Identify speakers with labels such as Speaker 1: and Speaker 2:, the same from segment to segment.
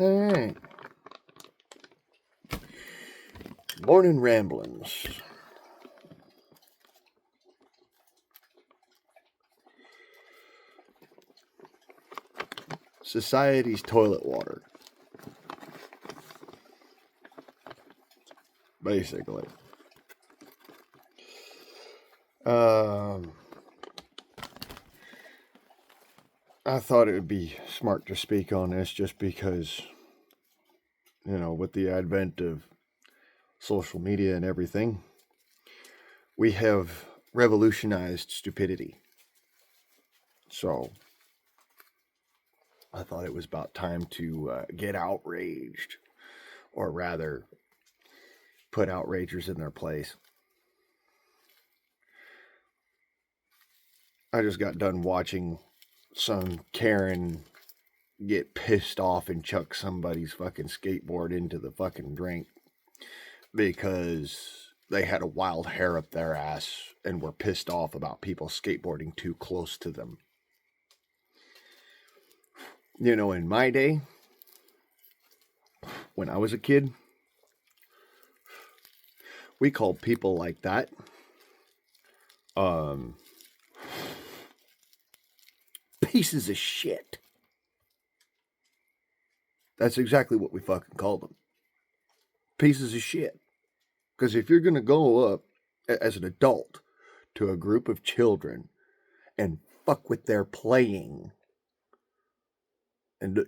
Speaker 1: All right. Mornin ramblins. Society's toilet water. Basically. I thought it would be smart to speak on this just because, with the advent of social media and everything, we have revolutionized stupidity. So I thought it was about time to get outraged, or rather, put outragers in their place. I just got done watching some Karen get pissed off and chuck somebody's fucking skateboard into the fucking drink because they had a wild hair up their ass and were pissed off about people skateboarding too close to them. In my day, when I was a kid, we called people like that pieces of shit. That's exactly what we fucking called them. Pieces of shit. Because if you're going to go up as an adult to a group of children and fuck with their playing, and,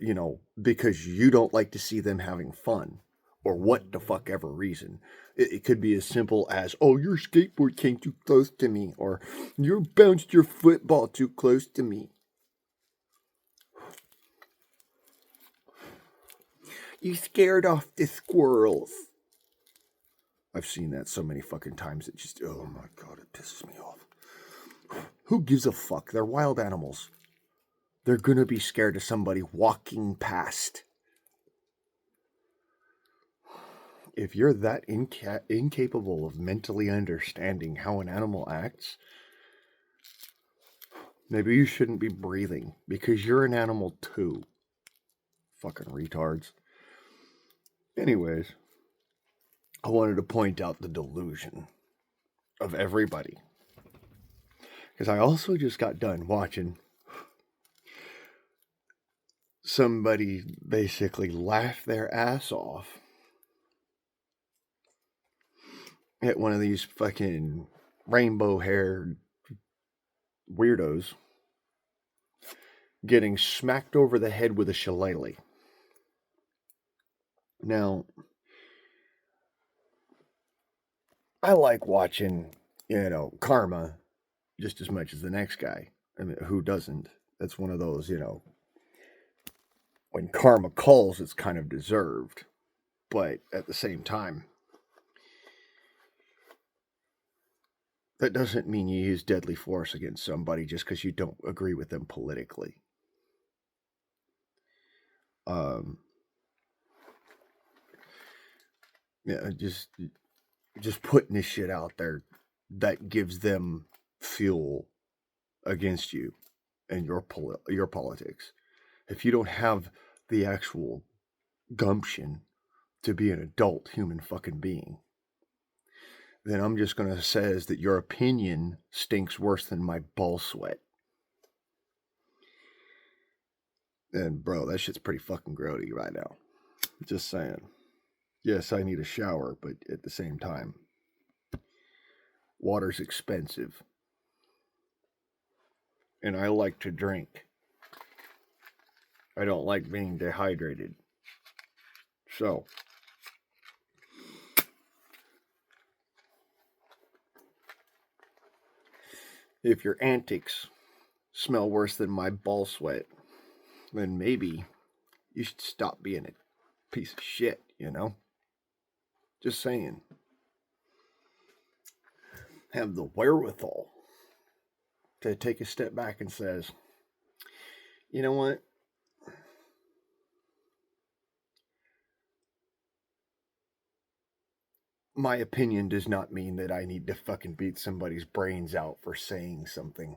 Speaker 1: because you don't like to see them having fun, or what the fuck ever reason. It could be as simple as, oh, your skateboard came too close to me, or you bounced your football too close to me. You scared off the squirrels. I've seen that so many fucking times. It just, oh my God, it pisses me off. Who gives a fuck? They're wild animals. They're gonna be scared of somebody walking past. If you're that incapable of mentally understanding how an animal acts, maybe you shouldn't be breathing, because you're an animal too. Fucking retards. Anyways, I wanted to point out the delusion of everybody. Because I also just got done watching somebody basically laugh their ass off at one of these fucking rainbow-haired weirdos getting smacked over the head with a shillelagh. Now, I like watching, karma just as much as the next guy. I mean, who doesn't? That's one of those, when karma calls, it's kind of deserved. But at the same time, that doesn't mean you use deadly force against somebody just because you don't agree with them politically. Just putting this shit out there that gives them fuel against you and your politics. If you don't have the actual gumption to be an adult human fucking being, then I'm just going to say that your opinion stinks worse than my ball sweat. And bro, that shit's pretty fucking grody right now. Just saying. Yes, I need a shower, but at the same time, water's expensive. And I like to drink. I don't like being dehydrated. So, if your antics smell worse than my ball sweat, then maybe you should stop being a piece of shit, Just saying. Have the wherewithal to take a step back and says, you know what? My opinion does not mean that I need to fucking beat somebody's brains out for saying something.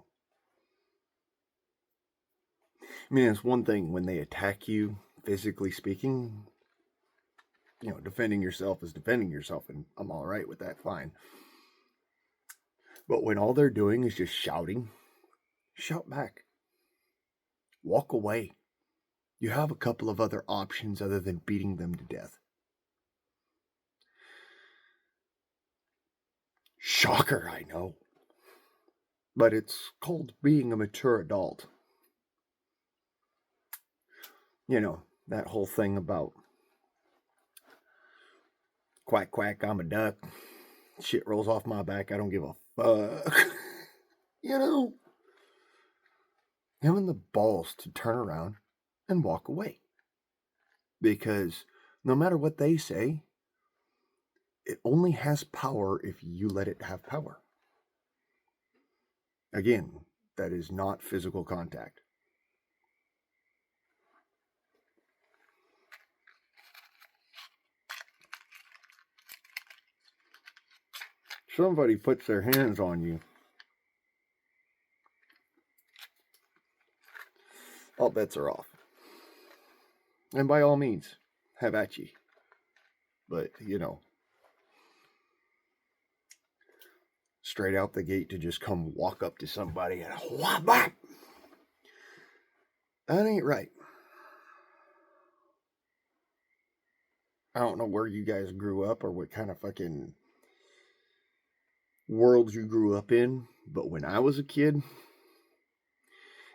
Speaker 1: I mean, it's one thing when they attack you physically speaking, defending yourself is defending yourself, and I'm all right with that, fine. But when all they're doing is just shouting, shout back. Walk away. You have a couple of other options other than beating them to death. Shocker, I know. But it's called being a mature adult. That whole thing about quack, quack, I'm a duck. Shit rolls off my back. I don't give a fuck. Having the balls to turn around and walk away. Because no matter what they say, it only has power if you let it have power. Again, that is not physical contact. Somebody puts their hands on you, all bets are off. And by all means, have at ye. But, straight out the gate to just come walk up to somebody and whop, whop. That ain't right. I don't know where you guys grew up or what kind of fucking world you grew up in, but when I was a kid,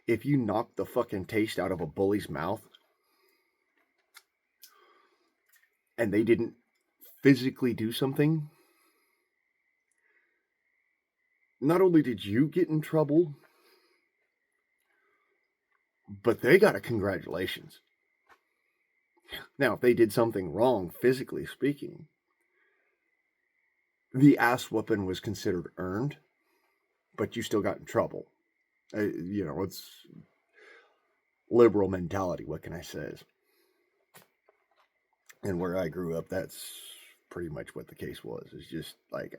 Speaker 1: if you knocked the fucking taste out of a bully's mouth and they didn't physically do something, not only did you get in trouble, but they got a congratulations. Now, if they did something wrong, physically speaking, the ass whooping was considered earned, but you still got in trouble. It's liberal mentality. What can I say? And where I grew up, that's pretty much what the case was. It's just like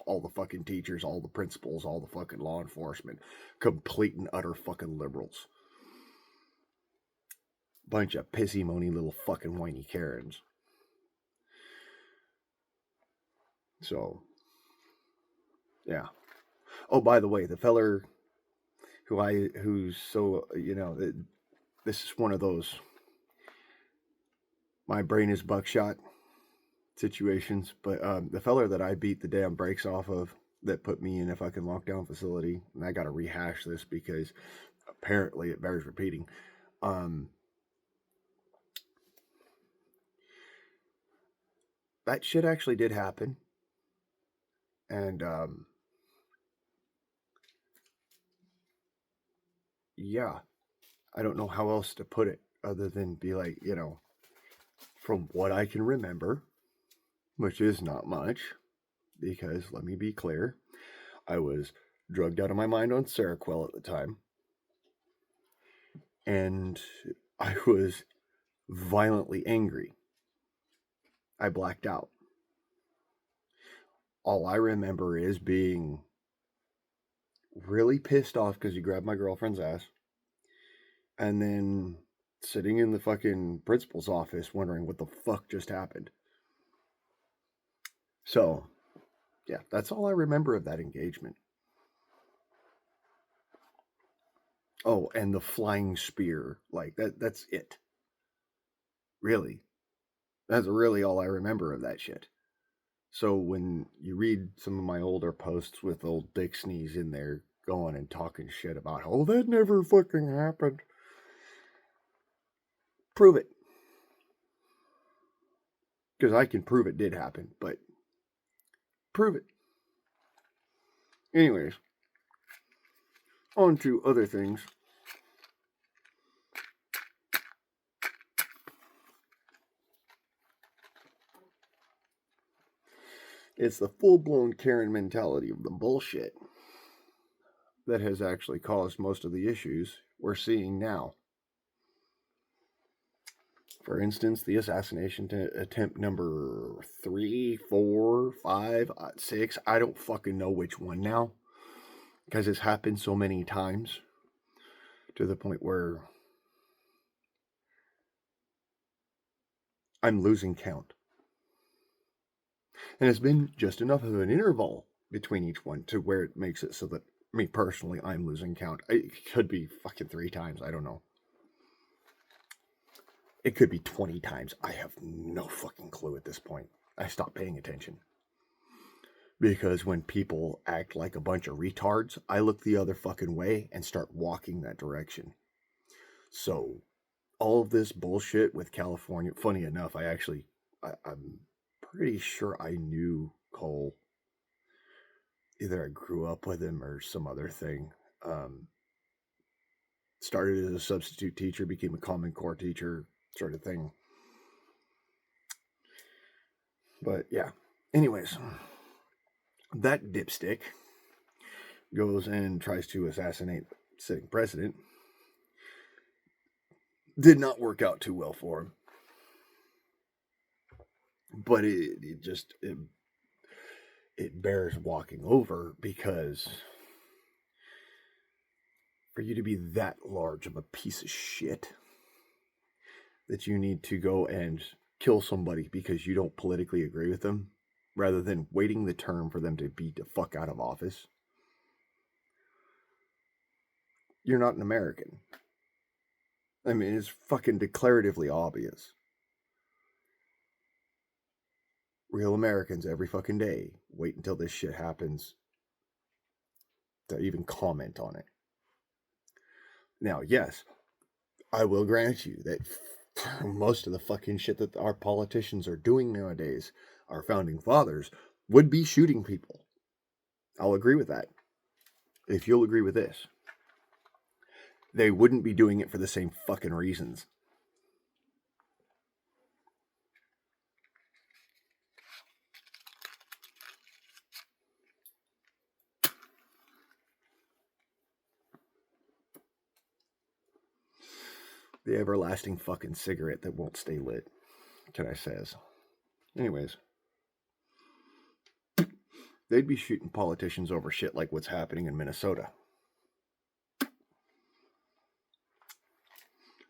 Speaker 1: all the fucking teachers, all the principals, all the fucking law enforcement, complete and utter fucking liberals. Bunch of pissy, moany little fucking whiny Karens. So, yeah. Oh, by the way, the feller who's so, this is one of those my brain is buckshot situations, but the feller that I beat the damn brakes off of that put me in a fucking lockdown facility, and I got to rehash this because apparently it bears repeating. That shit actually did happen. And, yeah, I don't know how else to put it other than be like, from what I can remember, which is not much, because let me be clear, I was drugged out of my mind on Seroquel at the time, and I was violently angry. I blacked out. All I remember is being really pissed off because he grabbed my girlfriend's ass, and then sitting in the fucking principal's office wondering what the fuck just happened. So, yeah, that's all I remember of that engagement. Oh, and the flying spear. Like, that's it. Really. That's really all I remember of that shit. So when you read some of my older posts with old Dick Sneeze in there going and talking shit about, oh, that never fucking happened. Prove it. Because I can prove it did happen, but prove it. Anyways, on to other things. It's the full-blown Karen mentality of the bullshit that has actually caused most of the issues we're seeing now. For instance, the assassination attempt number 3, 4, 5, 6. I don't fucking know which one now. Because it's happened so many times. To the point where I'm losing count. And it's been just enough of an interval between each one to where it makes it so that me personally, I'm losing count. It could be fucking 3 times. I don't know. It could be 20 times. I have no fucking clue at this point. I stopped paying attention. Because when people act like a bunch of retards, I look the other fucking way and start walking that direction. So, all of this bullshit with California, funny enough, I'm pretty sure I knew Cole. Either I grew up with him or some other thing. Started as a substitute teacher, became a Common Core teacher, sort of thing. But yeah, anyways, that dipstick goes and tries to assassinate the sitting president. Did not work out too well for him. But it bears walking over, because for you to be that large of a piece of shit that you need to go and kill somebody because you don't politically agree with them, rather than waiting the term for them to be the fuck out of office, you're not an American. I mean, it's fucking declaratively obvious. Real Americans every fucking day wait until this shit happens to even comment on it. Now, yes, I will grant you that most of the fucking shit that our politicians are doing nowadays, our founding fathers, would be shooting people. I'll agree with that. If you'll agree with this, they wouldn't be doing it for the same fucking reasons. The everlasting fucking cigarette that won't stay lit, can I says. Anyways, they'd be shooting politicians over shit like what's happening in Minnesota.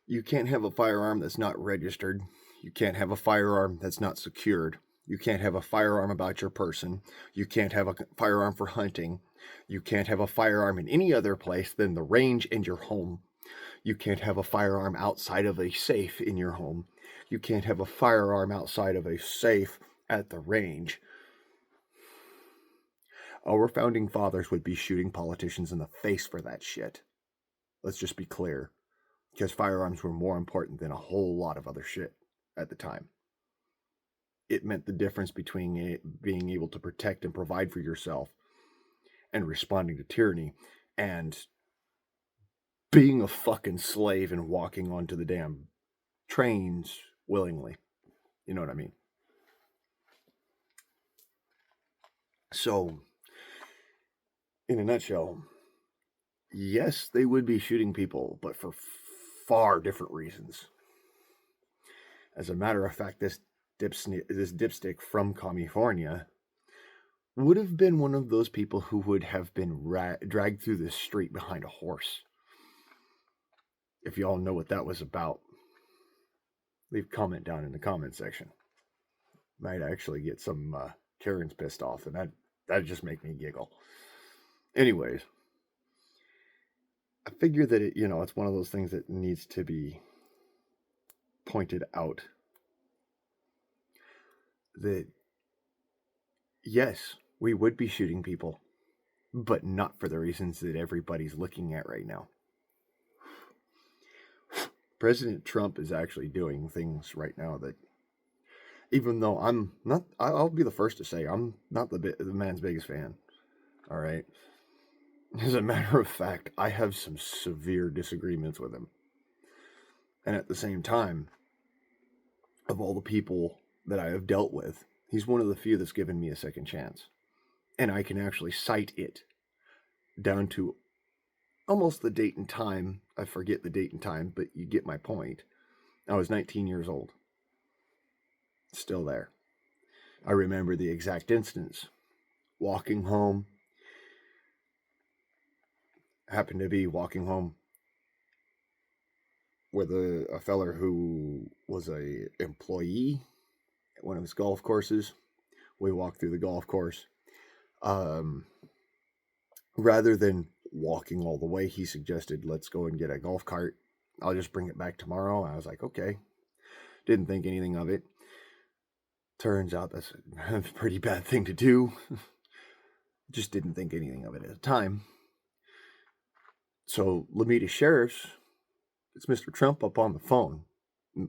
Speaker 1: You can't have a firearm that's not registered. You can't have a firearm that's not secured. You can't have a firearm about your person. You can't have a firearm for hunting. You can't have a firearm in any other place than the range and your home. You can't have a firearm outside of a safe in your home. You can't have a firearm outside of a safe at the range. Our founding fathers would be shooting politicians in the face for that shit. Let's just be clear. Because firearms were more important than a whole lot of other shit at the time. It meant the difference between being able to protect and provide for yourself and responding to tyranny, and being a fucking slave and walking onto the damn trains willingly. You know what I mean? So, in a nutshell, yes, they would be shooting people, but for far different reasons. As a matter of fact, this dipstick from California would have been one of those people who would have been dragged through the street behind a horse. If y'all know what that was about, leave a comment down in the comment section. Might actually get some Karens pissed off, and that'd just make me giggle. Anyways, I figure that it's one of those things that needs to be pointed out. That yes, we would be shooting people, but not for the reasons that everybody's looking at right now. President Trump is actually doing things right now that, even though I'm not, I'll be the first to say I'm not the man's biggest fan. All right. As a matter of fact, I have some severe disagreements with him. And at the same time, of all the people that I have dealt with, he's one of the few that's given me a second chance. And I can actually cite it down to almost the date and time. I forget the date and time, but you get my point. I was 19 years old. Still there. I remember the exact instance. Walking home. Happened to be walking home with a feller who was a employee at one of his golf courses. We walked through the golf course. Rather than walking all the way, he suggested, let's go and get a golf cart. I'll just bring it back tomorrow. I was like, okay. Didn't think anything of it. Turns out that's a pretty bad thing to do. Just didn't think anything of it at the time. So Lomita Sheriff's, it's Mr. Trump up on the phone.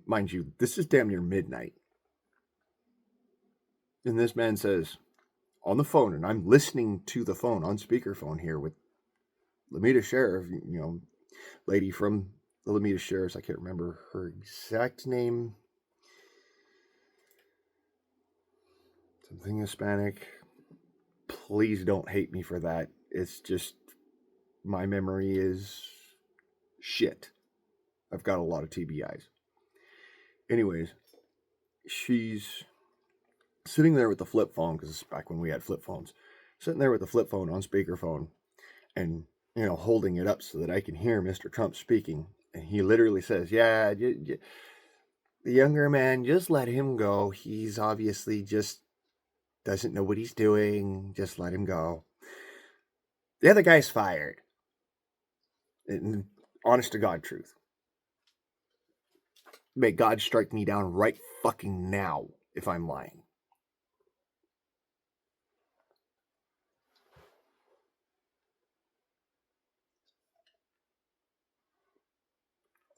Speaker 1: Mind you, this is damn near midnight. And this man says, on the phone, and I'm listening to the phone on speakerphone here with Lomita Sheriff, lady from the Lomita Sheriff's. I can't remember her exact name. Something Hispanic. Please don't hate me for that. It's just my memory is shit. I've got a lot of TBIs. Anyways, she's sitting there with the flip phone, because it's back when we had flip phones. Sitting there with the flip phone on speakerphone and, holding it up so that I can hear Mr. Trump speaking. And he literally says, yeah, the younger man, just let him go. He's obviously just doesn't know what he's doing. Just let him go. The other guy's fired. And honest to God truth. May God strike me down right fucking now if I'm lying.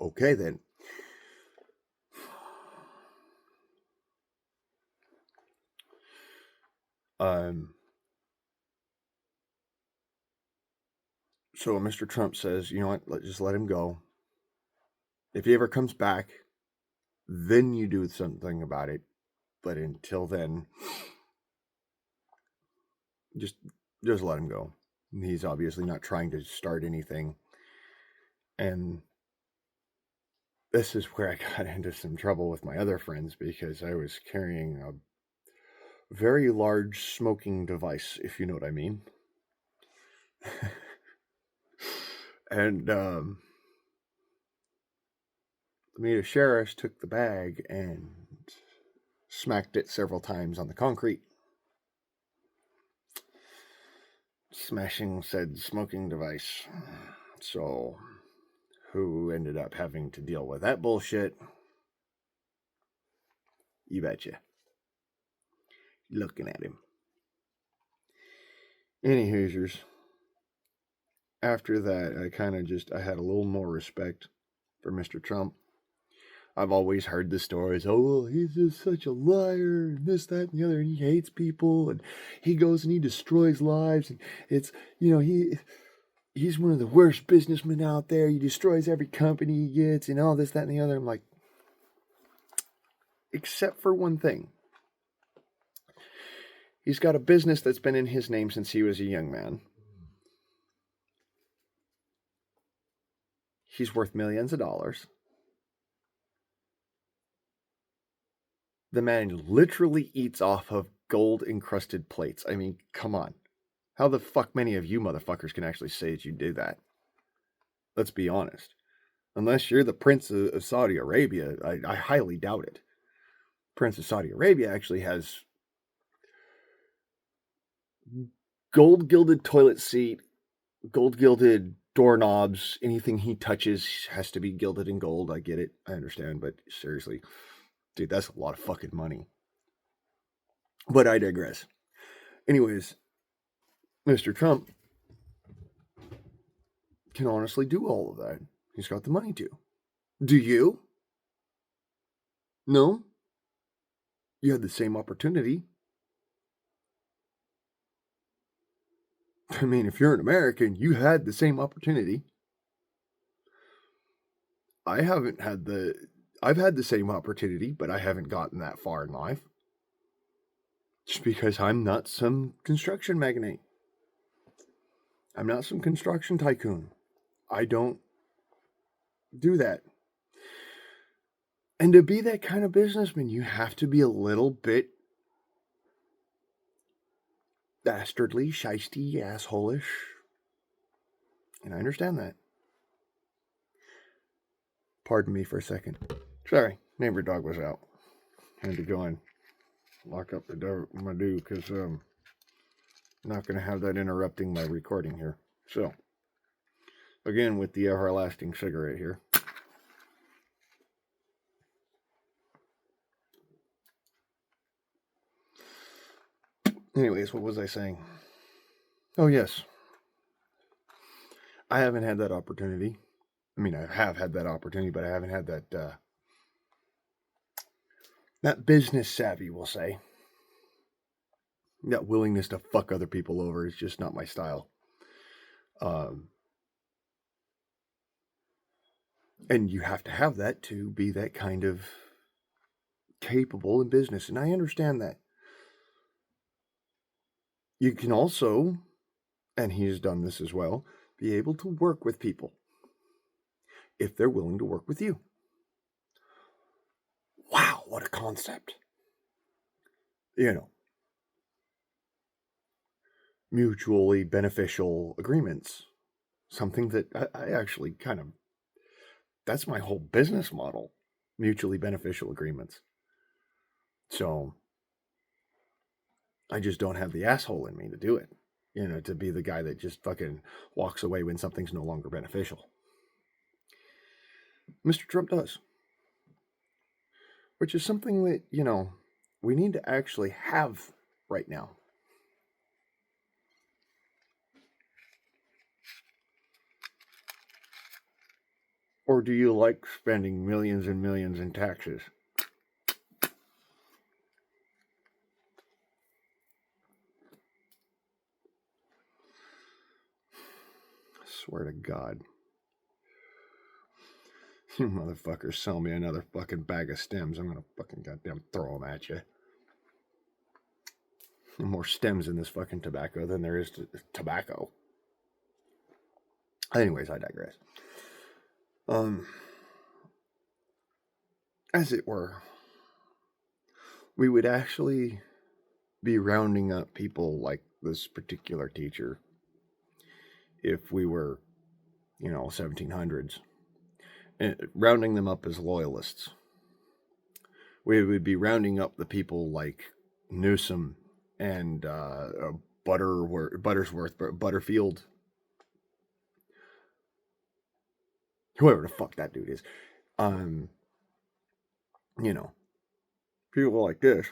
Speaker 1: Okay, then. So Mr. Trump says, you know what, just let him go. If he ever comes back, then you do something about it. But until then, just let him go. He's obviously not trying to start anything. And this is where I got into some trouble with my other friends, because I was carrying a very large smoking device, if you know what I mean. And the sheriff took the bag and smacked it several times on the concrete, smashing said smoking device. So who ended up having to deal with that bullshit? You betcha. Looking at him. Any Hoosiers. After that, I had a little more respect for Mr. Trump. I've always heard the stories, oh, well, he's just such a liar, and this, that, and the other, and he hates people, and he goes and he destroys lives, and it's, he's one of the worst businessmen out there, he destroys every company he gets, and all this, that, and the other. I'm like, except for one thing. He's got a business that's been in his name since he was a young man. He's worth millions of dollars. The man literally eats off of gold-encrusted plates. I mean, come on. How the fuck many of you motherfuckers can actually say that you do that? Let's be honest. Unless you're the Prince of Saudi Arabia, I highly doubt it. Prince of Saudi Arabia actually has gold-gilded toilet seat, gold-gilded doorknobs. Anything he touches has to be gilded in gold. I get it. I understand. But seriously, dude, that's a lot of fucking money. But I digress. Anyways, Mr. Trump can honestly do all of that. He's got the money to. Do you? No? You had the same opportunity. I mean, if you're an American, you had the same opportunity. I've had the same opportunity, but I haven't gotten that far in life. Just because I'm not some construction magnate. I'm not some construction tycoon. I don't do that. And to be that kind of businessman, you have to be a little bit dastardly, shisty, asshole-ish. And I understand that. Pardon me for a second. Sorry, neighbor dog was out. Had to go and lock up the door, my dude, because I'm not going to have that interrupting my recording here. So, again, with the everlasting cigarette here. Anyways, what was I saying? Oh, yes. I haven't had that opportunity. I mean, I have had that opportunity, but I haven't had that business savvy, we'll say. That willingness to fuck other people over is just not my style. And you have to have that to be that kind of capable in business. And I understand that. You can also, and he's done this as well, be able to work with people if they're willing to work with you. Wow, what a concept. Mutually beneficial agreements. Something that I actually kind of, that's my whole business model. Mutually beneficial agreements. So I just don't have the asshole in me to do it. To be the guy that just fucking walks away when something's no longer beneficial. Mr. Trump does. Which is something that, we need to actually have right now. Or do you like spending millions and millions in taxes? I swear to God. You motherfuckers sell me another fucking bag of stems. I'm going to fucking goddamn throw them at you. More stems in this fucking tobacco than there is tobacco. Anyways, I digress. As it were, we would actually be rounding up people like this particular teacher if we were, 1700s, and rounding them up as loyalists. We would be rounding up the people like Newsom and Butterfield, whoever the fuck that dude is. People like this.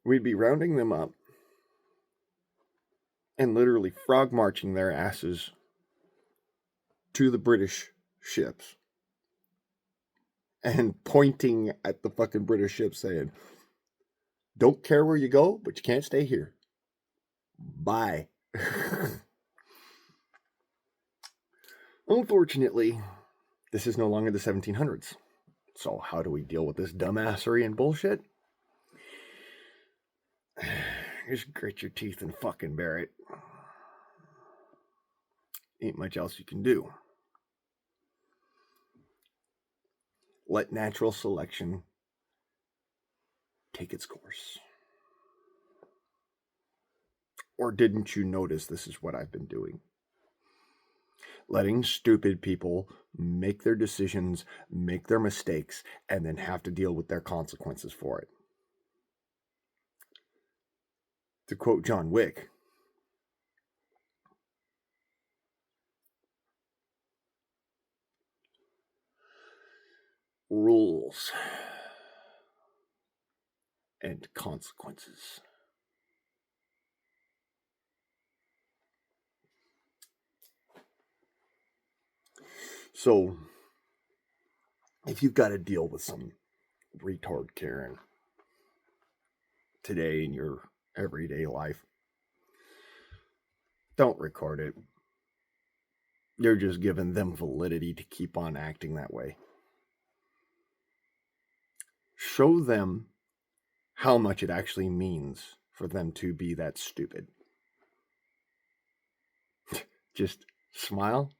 Speaker 1: We'd be rounding them up and literally frog marching their asses to the British ships and pointing at the fucking British ships saying, don't care where you go, but you can't stay here. Bye. Unfortunately, this is no longer the 1700s. So how do we deal with this dumbassery and bullshit? Just grit your teeth and fucking bear it. Ain't much else you can do. Let natural selection take its course. Or didn't you notice this is what I've been doing? Letting stupid people make their decisions, make their mistakes, and then have to deal with their consequences for it. To quote John Wick, rules and consequences. So, if you've got to deal with some retard Karen today in your everyday life, don't record it. You're just giving them validity to keep on acting that way. Show them how much it actually means for them to be that stupid. Just smile,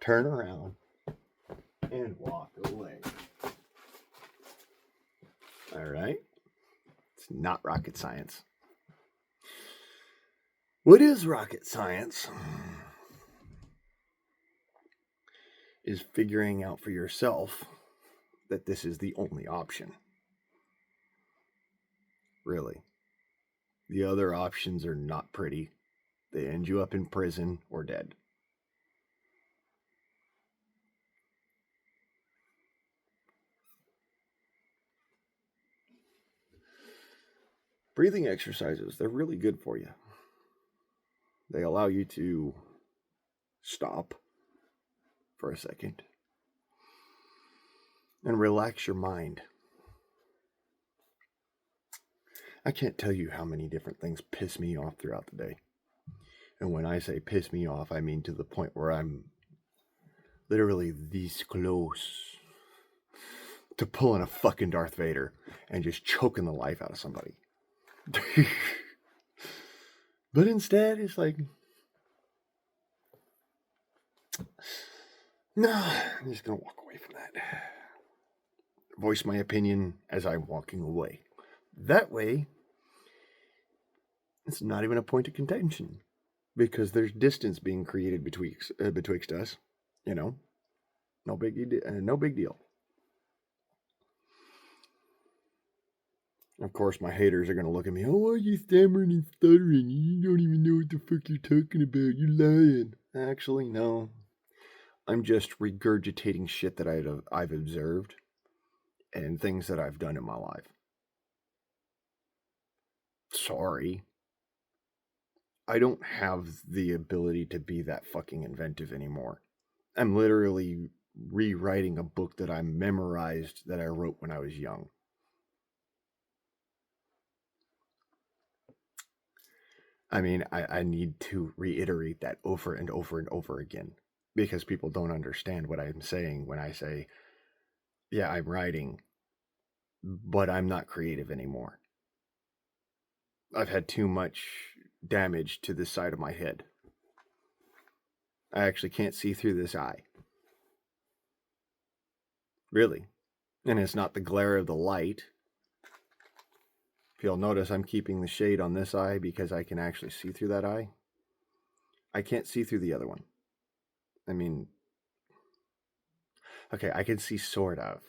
Speaker 1: turn around, and walk away. All right? It's not rocket science. What is rocket science? is figuring out for yourself that this is the only option. Really. The other options are not pretty. They end you up in prison or dead. Breathing exercises, they're really good for you. They allow you to stop for a second and relax your mind. I can't tell you how many different things piss me off throughout the day. And when I say piss me off, I mean to the point where I'm literally this close to pulling a fucking Darth Vader and just choking the life out of somebody. But instead, it's like, no, I'm just going to walk away from that. Voice my opinion as I'm walking away. That way, it's not even a point of contention because there's distance being created betwixt us. You know, no big deal. Of course, my haters are going to look at me. Oh, why are you stammering and stuttering? You don't even know what the fuck you're talking about. You're lying. Actually, no. I'm just regurgitating shit that I've observed and things that I've done in my life. Sorry. I don't have the ability to be that fucking inventive anymore. I'm literally rewriting a book that I memorized that I wrote when I was young. I mean, I need to reiterate that over and over and over again because people don't understand what I'm saying when I say, yeah, I'm writing, but I'm not creative anymore. I've had too much damage to this side of my head. I actually can't see through this eye. Really. And it's not the glare of the light. If you'll notice, I'm keeping the shade on this eye because I can actually see through that eye. I can't see through the other one. I mean, okay, I can see sort of.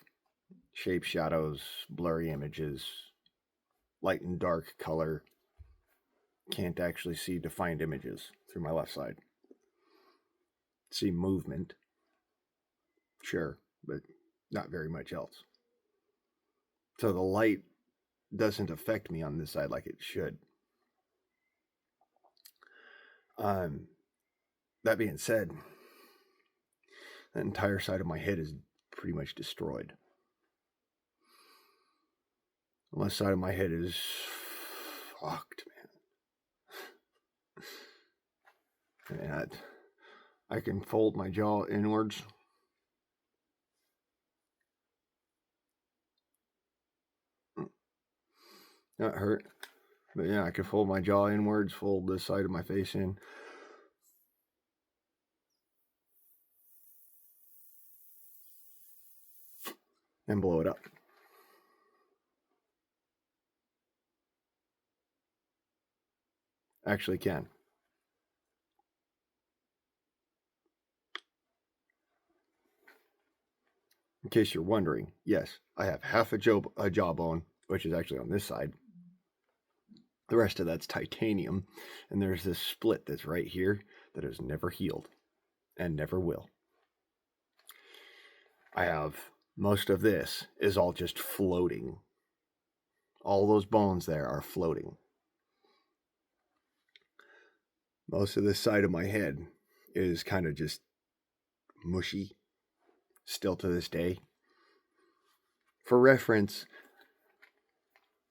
Speaker 1: Shape, shadows, blurry images, light and dark color. Can't actually see defined images through my left side. See movement. Sure, but not very much else. So the light doesn't affect me on this side like it should. That being said, that entire side of my head is pretty much destroyed. The left side of my head is fucked, man. And I can fold my jaw inwards. That hurt. But yeah, I can fold my jaw inwards, fold this side of my face in. And blow it up. Actually can. In case you're wondering, yes, I have half a jawbone, which is actually on this side. The rest of that's titanium, and there's this split that's right here that has never healed and never will. I have most of this is all just floating. All those bones there are floating. Most of this side of my head is kind of just mushy, still to this day. For reference,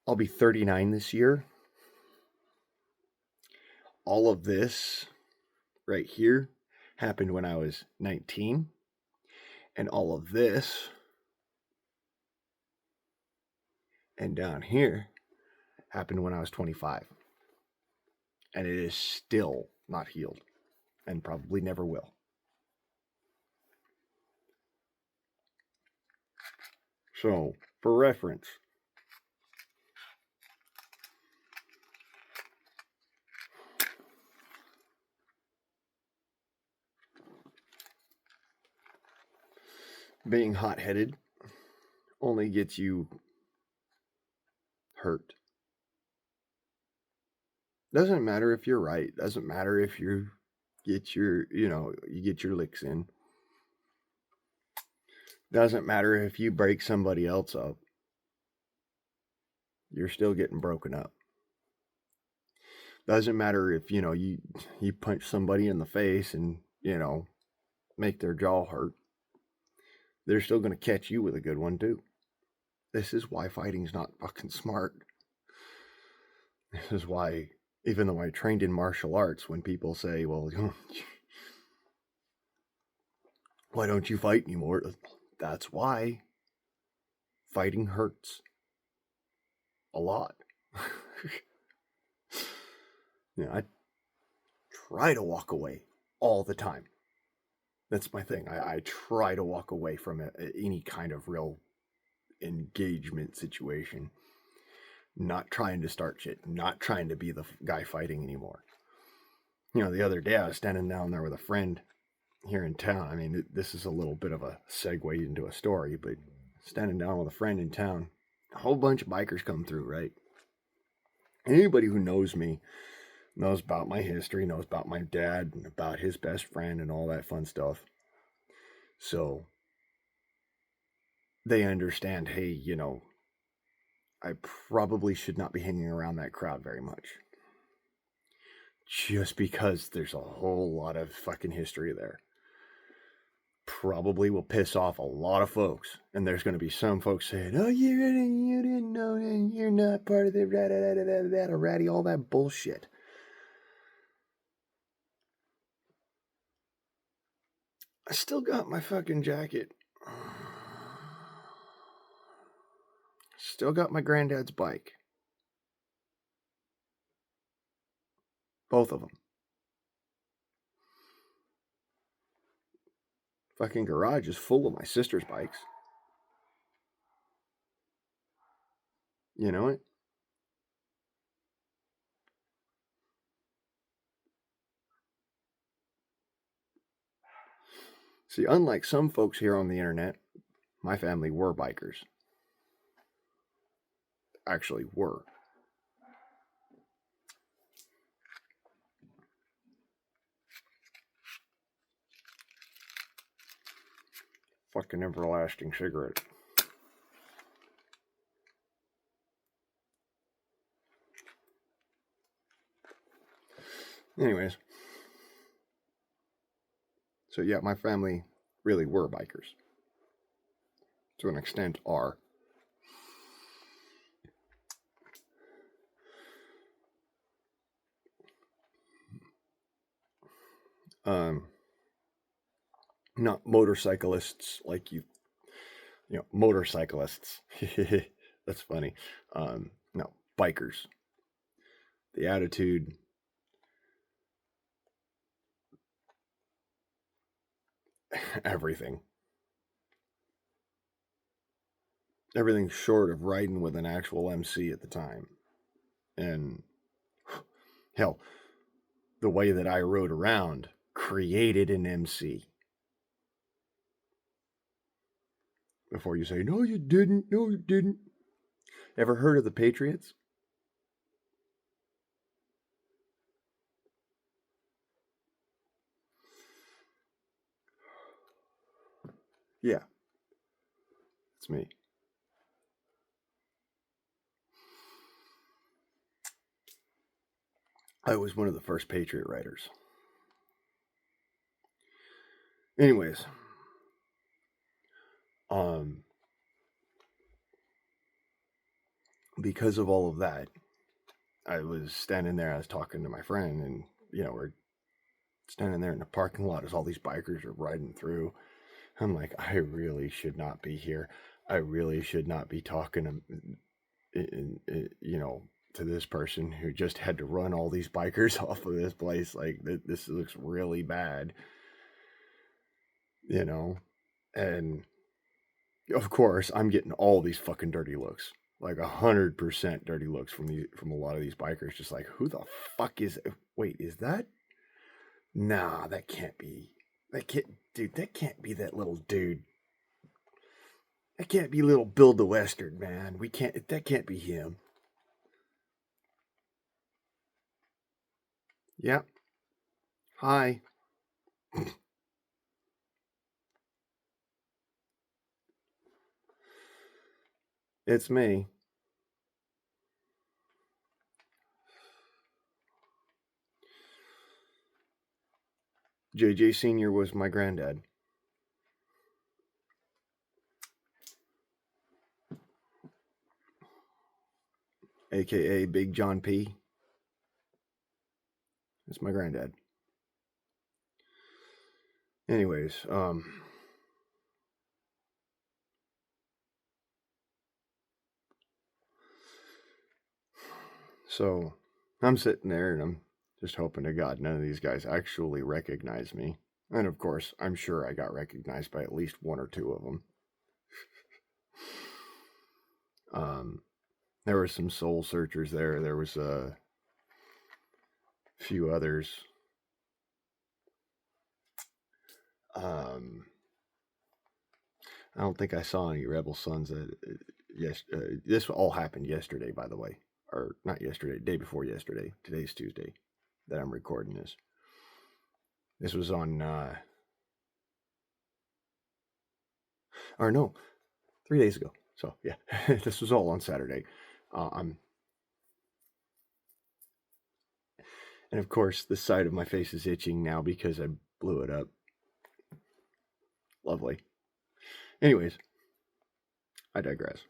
Speaker 1: I'll be 39 this year. All of this right here happened when I was 19. And all of this and down here happened when I was 25. And it is still not healed and probably never will. So, for reference, being hot-headed only gets you hurt. Doesn't matter if you're right. Doesn't matter if you get your licks in. Doesn't matter if you break somebody else up. You're still getting broken up. Doesn't matter if, you punch somebody in the face and, make their jaw hurt. They're still going to catch you with a good one too. This is why fighting's not fucking smart. This is why, even though I trained in martial arts, when people say, well, why don't you fight anymore? That's why. Fighting hurts. A lot. I try to walk away all the time. That's my thing. I try to walk away from any kind of real engagement situation. Not trying to start shit. Not trying to be the guy fighting anymore. The other day I was standing down there with a friend here in town. I mean, this is a little bit of a segue into a story, but standing down with a friend in town, a whole bunch of bikers come through, right? Anybody who knows me knows about my history, knows about my dad and about his best friend and all that fun stuff. So they understand, hey, I probably should not be hanging around that crowd very much. Just because there's a whole lot of fucking history there. Probably will piss off a lot of folks. And there's going to be some folks saying, oh, you didn't know, you're not part of the ratty, all that bullshit. I still got my fucking jacket. Still got my granddad's bike. Both of them. Fucking garage is full of my sister's bikes. You know it? See, unlike some folks here on the internet, my family were bikers. Actually were. Fucking everlasting cigarette. Anyways. So yeah, my family really were bikers. To an extent are. Not motorcyclists like motorcyclists. That's funny. No, bikers. The attitude, everything. Everything short of riding with an actual MC at the time. And hell, the way that I rode around created an MC. Before you say, no, you didn't. No, you didn't. Ever heard of the Patriots? Yeah. It's me. I was one of the first Patriot writers. Anyways. Because of all of that, I was standing there, I was talking to my friend, and, we're standing there in the parking lot as all these bikers are riding through. I'm like, I really should not be here. I really should not be talking to this person who just had to run all these bikers off of this place. Like, this looks really bad. And of course, I'm getting all these fucking dirty looks. Like 100% dirty looks from a lot of these bikers. Just like, who the fuck is? Wait, is that? Nah, that can't be. That can't be that little dude That can't be little Bill the Western, man. That can't be him. Yep. Hi. It's me. JJ Sr. was my granddad. AKA Big John P. It's my granddad. Anyways, so I'm sitting there and I'm just hoping to God none of these guys actually recognize me. And of course, I'm sure I got recognized by at least one or two of them. There were some soul searchers there. There was a few others. I don't think I saw any Rebel Sons. This all happened yesterday, by the way, or not yesterday, day before yesterday. Today's Tuesday that I'm recording this. This was on, or no, 3 days ago. So yeah, this was all on Saturday. And of course, the side of my face is itching now because I blew it up. Lovely. Anyways, I digress.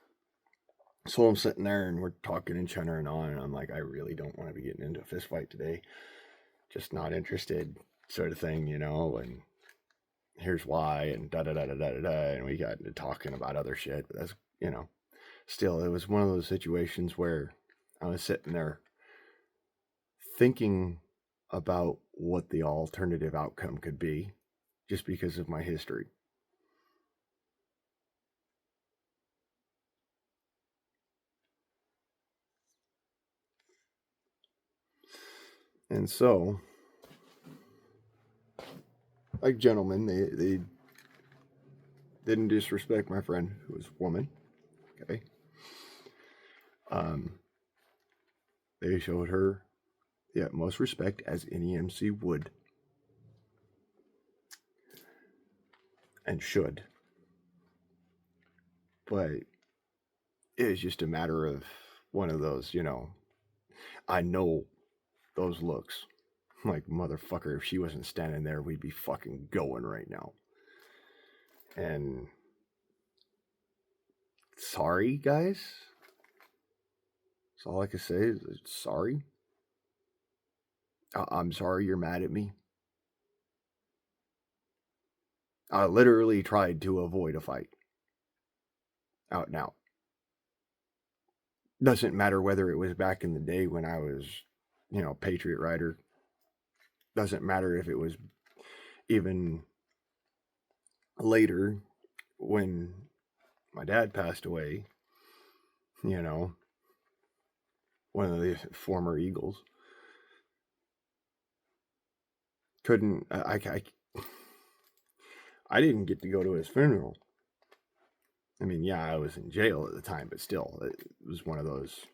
Speaker 1: So I'm sitting there and we're talking and chunnering on, and I'm like, I really don't want to be getting into a fist fight today. Just not interested, sort of thing, you know, and here's why, and da da da da da da da. And we got into talking about other shit, but that's, you know, still, it was one of those situations where I was sitting there thinking about what the alternative outcome could be just because of my history. And so, like gentlemen, they didn't disrespect my friend who was a woman. Okay. They showed her the utmost respect as any MC would and should. But it was just a matter of one of those, you know, I know those looks. Like, motherfucker, if she wasn't standing there, we'd be fucking going right now. And sorry, guys. That's all I can say is sorry. I'm sorry you're mad at me. I literally tried to avoid a fight. Out and out. Doesn't matter whether it was back in the day when I was, you know, Patriot Rider. Doesn't matter if it was even later when my dad passed away, you know, one of the former Eagles. I didn't get to go to his funeral. I mean, yeah, I was in jail at the time, but still, it was one of those.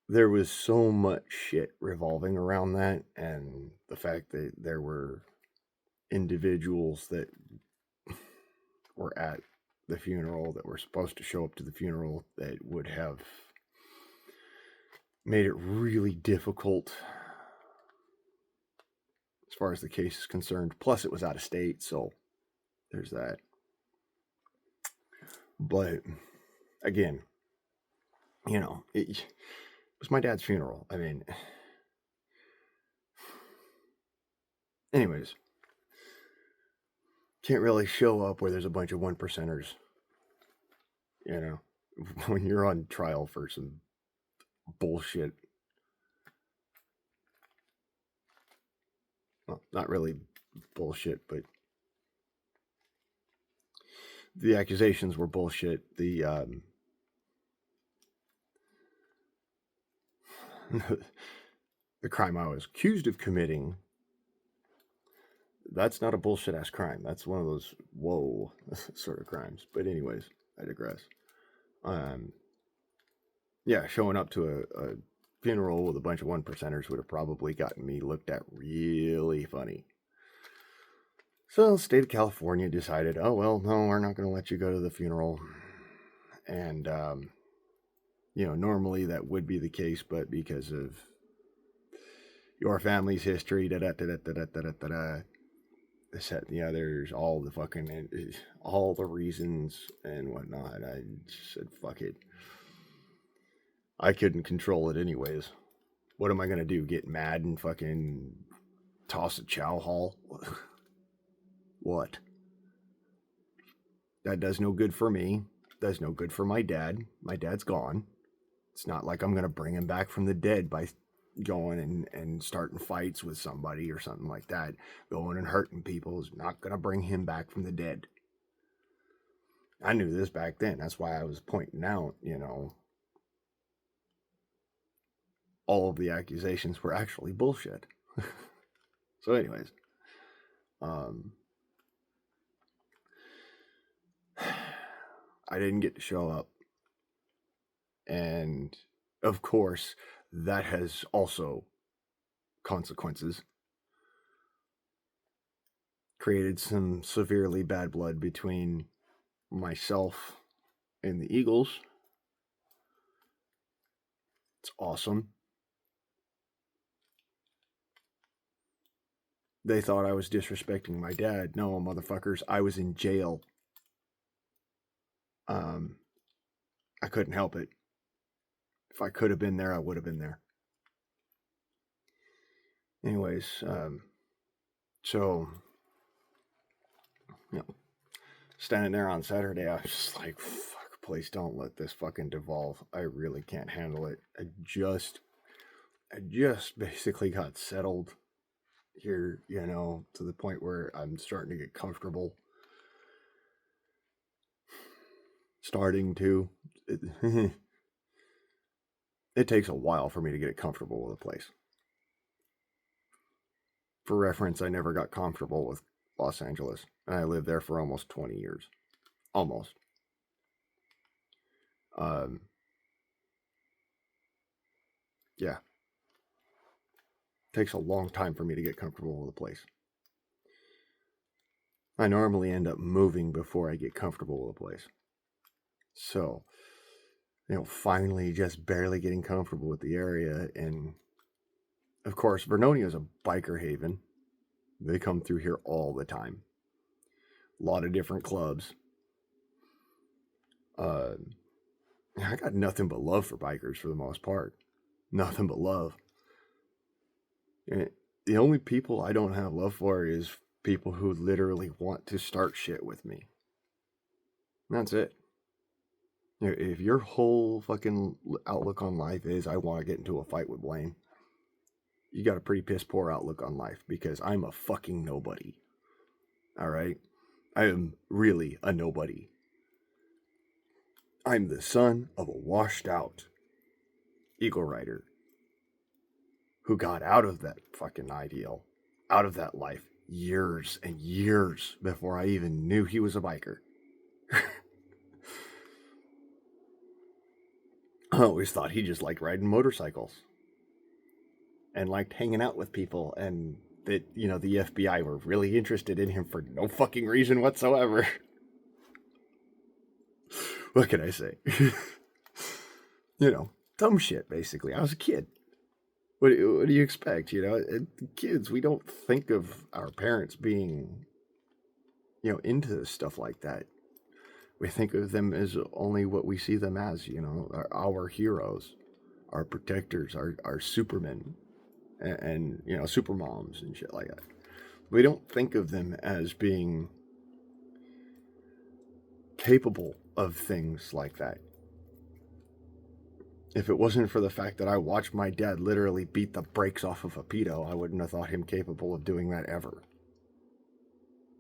Speaker 1: There was so much shit revolving around that, and the fact that there were individuals that were at the funeral that were supposed to show up to the funeral that would have made it really difficult as far as the case is concerned. Plus, it was out of state, so there's that. But again, you know, it was my dad's funeral. I mean, anyways, can't really show up where there's a bunch of one percenters, you know, when you're on trial for some bullshit. Well, not really bullshit, but the accusations were bullshit. The crime I was accused of committing, that's not a bullshit ass crime. That's one of those whoa sort of crimes. But anyways, I digress. Um, yeah, showing up to a funeral with a bunch of one percenters would have probably gotten me looked at really funny. So the state of California decided, oh well, no, we're not going to let you go to the funeral. And normally that would be the case, but because of your family's history, da da da da da da da da da, this, that, and the others, all the fucking, all the reasons and whatnot. I said, fuck it. I couldn't control it anyways. What am I gonna do? Get mad and fucking toss a chow hall? What? That does no good for me. Does no good for my dad. My dad's gone. It's not like I'm gonna bring him back from the dead by going and starting fights with somebody or something like that. Going and hurting people is not gonna bring him back from the dead. I knew this back then. That's why I was pointing out, all of the accusations were actually bullshit. So, anyways, I didn't get to show up. And of course, that has also consequences. Created some severely bad blood between myself and the Eagles. It's awesome. They thought I was disrespecting my dad. No, motherfuckers, I was in jail. I couldn't help it. If I could have been there, I would have been there. Anyways, so, standing there on Saturday, I was just like, fuck, please don't let this fucking devolve. I really can't handle it. I just basically got settled here, to the point where I'm starting to get comfortable. Starting to. It takes a while for me to get comfortable with a place. For reference, I never got comfortable with Los Angeles, and I lived there for almost 20 years. Almost. Yeah. Takes a long time for me to get comfortable with a place. I normally end up moving before I get comfortable with a place. So, finally just barely getting comfortable with the area. And of course, Vernonia is a biker haven. They come through here all the time. A lot of different clubs. I got nothing but love for bikers for the most part. Nothing but love. And the only people I don't have love for is people who literally want to start shit with me. That's it. If your whole fucking outlook on life is I want to get into a fight with Blaine, you got a pretty piss poor outlook on life, because I'm a fucking nobody. All right? I am really a nobody. I'm the son of a washed out Eagle Rider who got out of that fucking ideal, out of that life, years and years before I even knew he was a biker. I always thought he just liked riding motorcycles and liked hanging out with people, and that, the FBI were really interested in him for no fucking reason whatsoever. What can I say? Dumb shit, basically. I was a kid. What do you expect? Kids, we don't think of our parents being, into stuff like that. We think of them as only what we see them as, our heroes, our protectors, our supermen, and super moms and shit like that. We don't think of them as being capable of things like that. If it wasn't for the fact that I watched my dad literally beat the brakes off of a pedo, I wouldn't have thought him capable of doing that ever.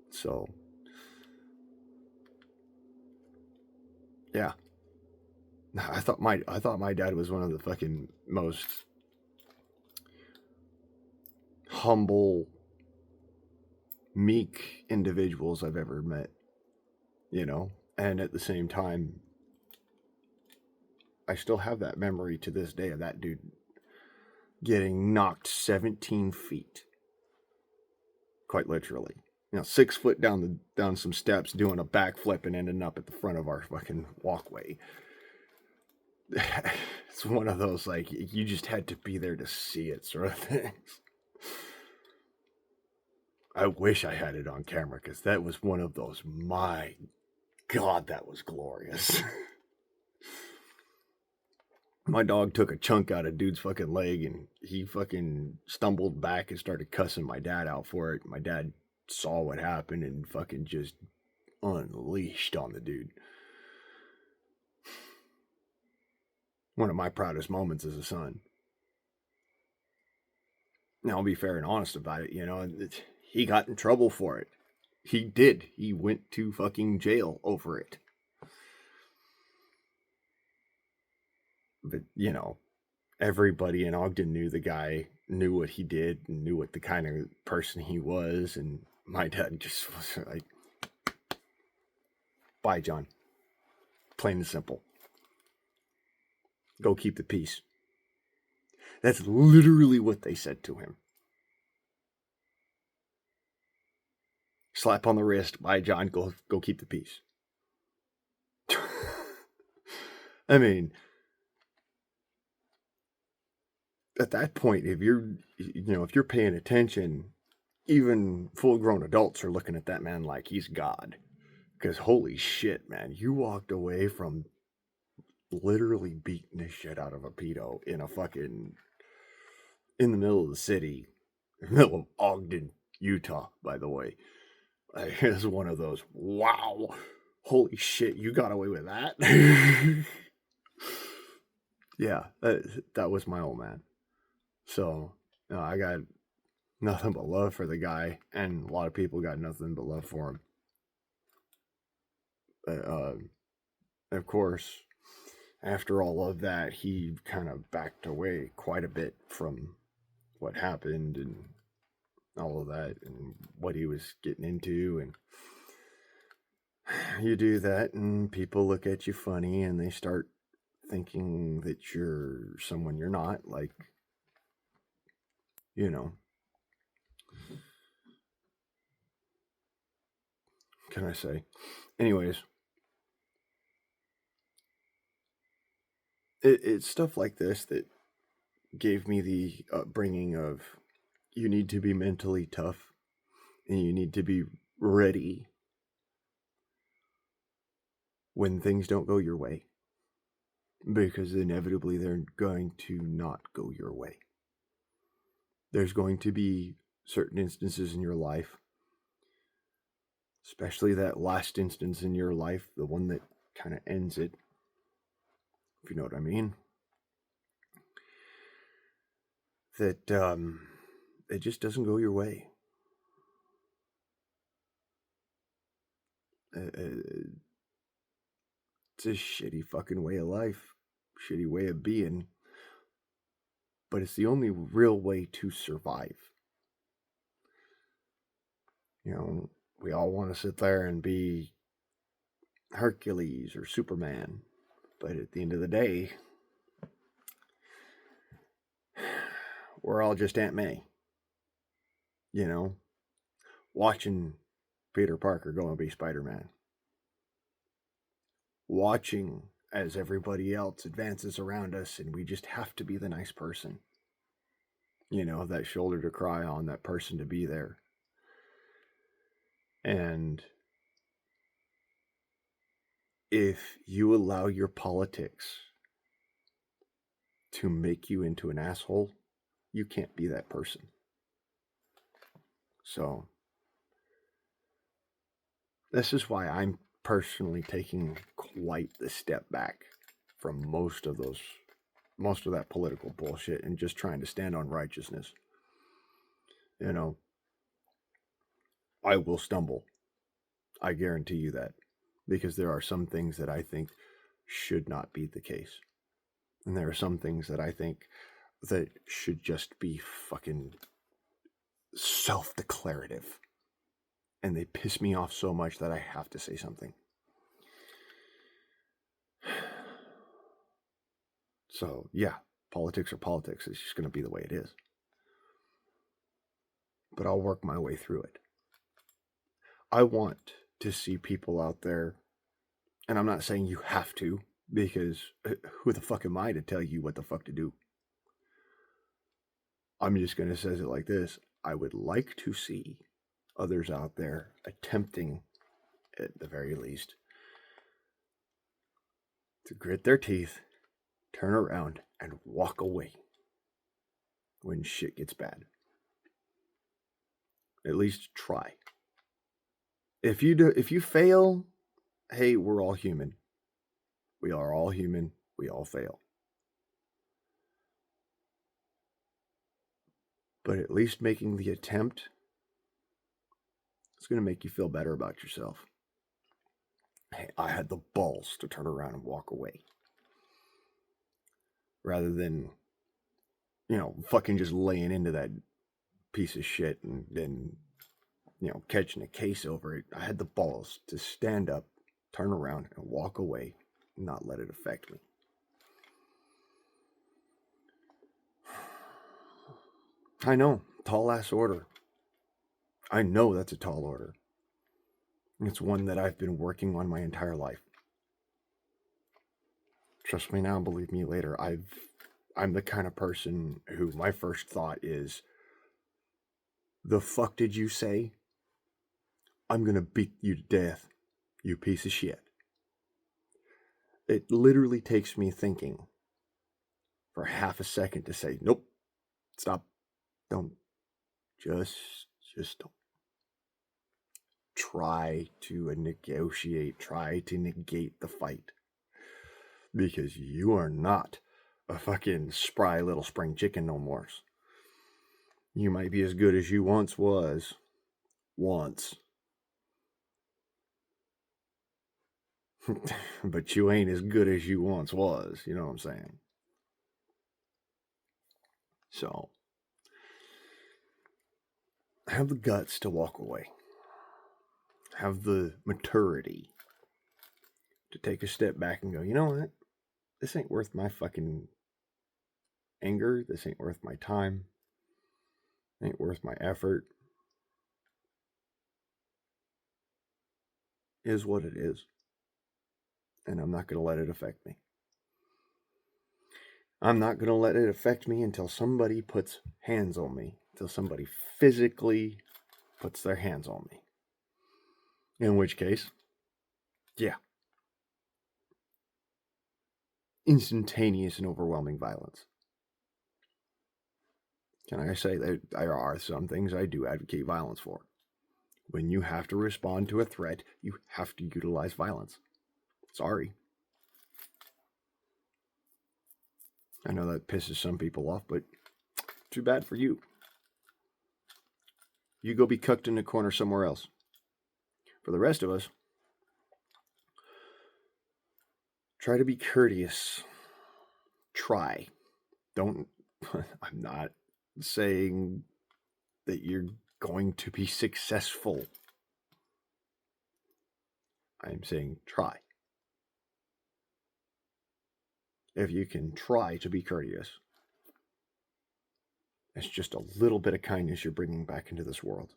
Speaker 1: So, yeah. I thought my dad was one of the fucking most humble, meek individuals I've ever met, you know? And at the same time, I still have that memory to this day of that dude getting knocked 17 feet, quite literally. 6 foot down some steps, doing a backflip and ending up at the front of our fucking walkway. It's one of those, like, you just had to be there to see it sort of things. I wish I had it on camera, because that was one of those, my God, that was glorious. My dog took a chunk out of dude's fucking leg, and he fucking stumbled back and started cussing my dad out for it. My dad saw what happened and fucking just unleashed on the dude. One of my proudest moments as a son. Now, I'll be fair and honest about it, he got in trouble for it. He did. He went to fucking jail over it. But, everybody in Ogden knew the guy, knew what he did, and knew what the kind of person he was. And my dad just was like, bye, John. Plain and simple. Go keep the peace. That's literally what they said to him. Slap on the wrist. Bye, John. Go keep the peace. I mean, at that point, if you're paying attention, even full-grown adults are looking at that man like he's God. Because holy shit, man, you walked away from literally beating the shit out of a pedo in the middle of the city, in the middle of Ogden, Utah, by the way. It's one of those, wow, holy shit, you got away with that? Yeah, that was my old man. So, I got nothing but love for the guy, and a lot of people got nothing but love for him. Of course, after all of that, he kind of backed away quite a bit from what happened and all of that and what he was getting into. And you do that and people look at you funny and they start thinking that you're someone you're not. Like, can I say? Anyways, it's stuff like this that gave me the upbringing of, you need to be mentally tough and you need to be ready when things don't go your way, because inevitably they're going to not go your way. There's going to be certain instances in your life, especially that last instance in your life, the one that kind of ends it, if you know what I mean, that it just doesn't go your way. It's a shitty fucking way of life, shitty way of being, but it's the only real way to survive. We all want to sit there and be Hercules or Superman, but at the end of the day, we're all just Aunt May. Watching Peter Parker go and be Spider-Man. Watching as everybody else advances around us and we just have to be the nice person. That shoulder to cry on, that person to be there. And if you allow your politics to make you into an asshole, you can't be that person. So, this is why I'm personally taking quite the step back from most of that political bullshit and just trying to stand on righteousness. I will stumble. I guarantee you that. Because there are some things that I think should not be the case. And there are some things that I think that should just be fucking self-declarative. and they piss me off so much that I have to say something. So, yeah, politics are politics. It's just going to be the way it is. But I'll work my way through it. I want to see people out there, and I'm not saying you have to, because who the fuck am I to tell you what the fuck to do? I'm just going to say it like this. I would like to see others out there attempting, at the very least, to grit their teeth, turn around, and walk away when shit gets bad. At least try. If you fail, hey, we're all human. We are all human. We all fail. But at least making the attempt, it's going to make you feel better about yourself. Hey, I had the balls to turn around and walk away. Rather than, fucking just laying into that piece of shit and then, catching a case over it. I had the balls to stand up, turn around, and walk away, and not let it affect me. I know, tall ass order. I know that's a tall order. It's one that I've been working on my entire life. Trust me now, believe me later. I'm the kind of person who my first thought is, the fuck did you say? I'm gonna beat you to death, you piece of shit. It literally takes me thinking for half a second to say, nope, stop, don't, just don't. Try to negotiate, try to negate the fight. Because you are not a fucking spry little spring chicken no more. You might be as good as you once was. But you ain't as good as you once was. You know what I'm saying? So, have the guts to walk away. Have the maturity to take a step back and go, you know what? This ain't worth my fucking anger. This ain't worth my time. Ain't worth my effort. Is what it is. And I'm not going to let it affect me. I'm not going to let it affect me until somebody puts hands on me. Until somebody physically puts their hands on me. In which case, yeah. Instantaneous and overwhelming violence. Can I say that there are some things I do advocate violence for? When you have to respond to a threat, you have to utilize violence. Sorry. I know that pisses some people off, but too bad for you. You go be cucked in a corner somewhere else. For the rest of us, try to be courteous. Try. Don't. I'm not saying that you're going to be successful. I'm saying try. If you can try to be courteous, it's just a little bit of kindness you're bringing back into this world.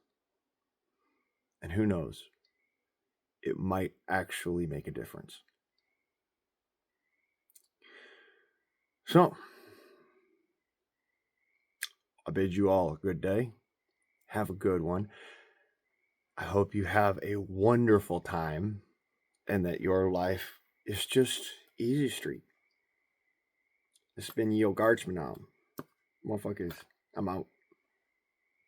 Speaker 1: And who knows, it might actually make a difference. So, I bid you all a good day. Have a good one. I hope you have a wonderful time and that your life is just easy street. This has been Yo Guardsman. Motherfuckers, I'm out.